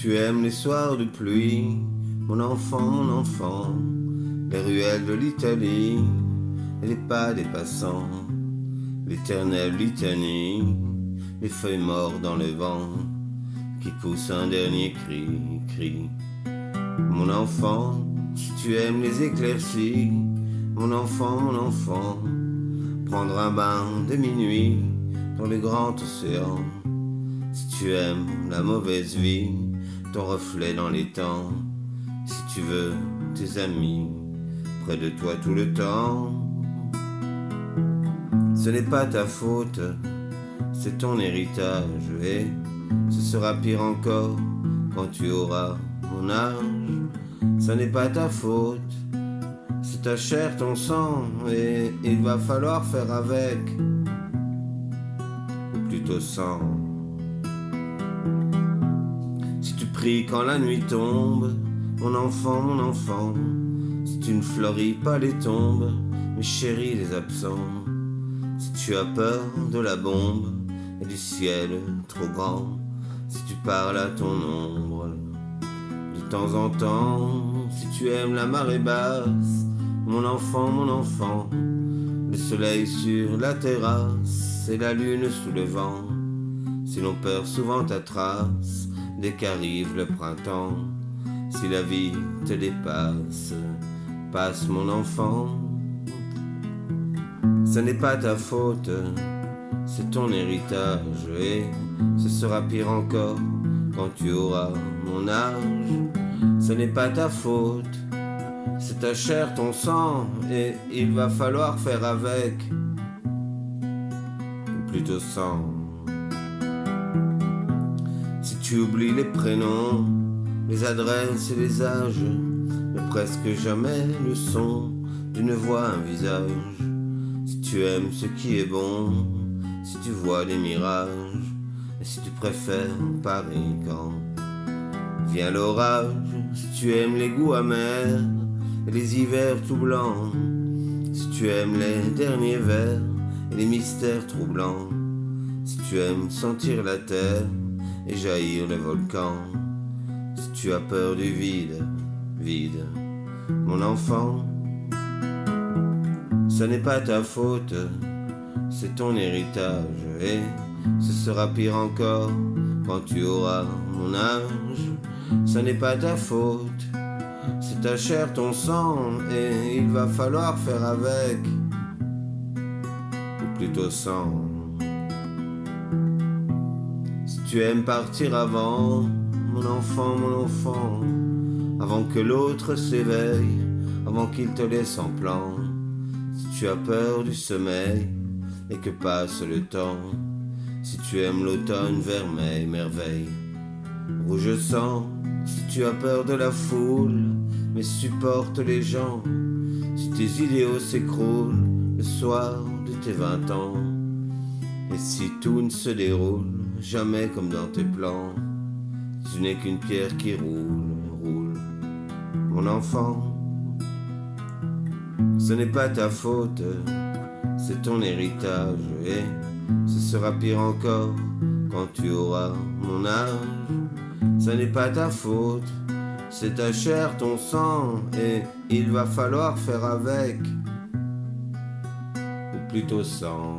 tu aimes les soirs de pluie, mon enfant, les ruelles de l'Italie et les pas des passants, l'éternelle litanie, les feuilles mortes dans le vent qui poussent un dernier cri. Mon enfant, si tu aimes les éclaircies, mon enfant, prendre un bain de minuit dans le grand océan. Si tu aimes la mauvaise vie, ton reflet dans les temps. Si tu veux tes amis près de toi tout le temps. Ce n'est pas ta faute, c'est ton héritage. Et ce sera pire encore quand tu auras mon âge. Ce n'est pas ta faute, c'est ta chair, ton sang. Et il va falloir faire avec, ou plutôt sans. Si tu pries quand la nuit tombe, mon enfant, si tu ne fleuris pas les tombes, mes chéris les absents. Si tu as peur de la bombe et du ciel trop grand, si tu parles à ton ombre de temps en temps, si tu aimes la marée basse, mon enfant, le soleil sur la terrasse et la lune sous le vent, si l'on perd souvent ta trace dès qu'arrive le printemps, si la vie te dépasse, passe mon enfant. Ce n'est pas ta faute, c'est ton héritage. Et ce sera pire encore quand tu auras mon âge. Ce n'est pas ta faute, c'est ta chair, ton sang. Et il va falloir faire avec, ou plutôt sans. Si tu oublies les prénoms, les adresses et les âges, mais presque jamais le son d'une voix, un visage. Si tu aimes ce qui est bon, si tu vois les mirages, et si tu préfères Paris quand vient l'orage, si tu aimes les goûts amers et les hivers tout blancs, si tu aimes les derniers vers et les mystères troublants, si tu aimes sentir la terre et jaillir le volcan, si tu as peur du vide, mon enfant. Ce n'est pas ta faute, c'est ton héritage. Et ce sera pire encore quand tu auras mon âge. Ce n'est pas ta faute, c'est ta chair, ton sang. Et il va falloir faire avec, ou plutôt sans. Si tu aimes partir avant, mon enfant, avant que l'autre s'éveille, avant qu'il te laisse en plan. Si tu as peur du sommeil et que passe le temps, si tu aimes l'automne, vermeil, merveille, rouge sang, si tu as peur de la foule, mais supporte les gens, si tes idéaux s'écroulent le soir de tes 20 ans, et si tout ne se déroule jamais comme dans tes plans, tu n'es qu'une pierre qui roule, mon enfant. Ce n'est pas ta faute, c'est ton héritage. Et ce sera pire encore quand tu auras mon âge. Ce n'est pas ta faute, c'est ta chair, ton sang. Et il va falloir faire avec, ou plutôt sans.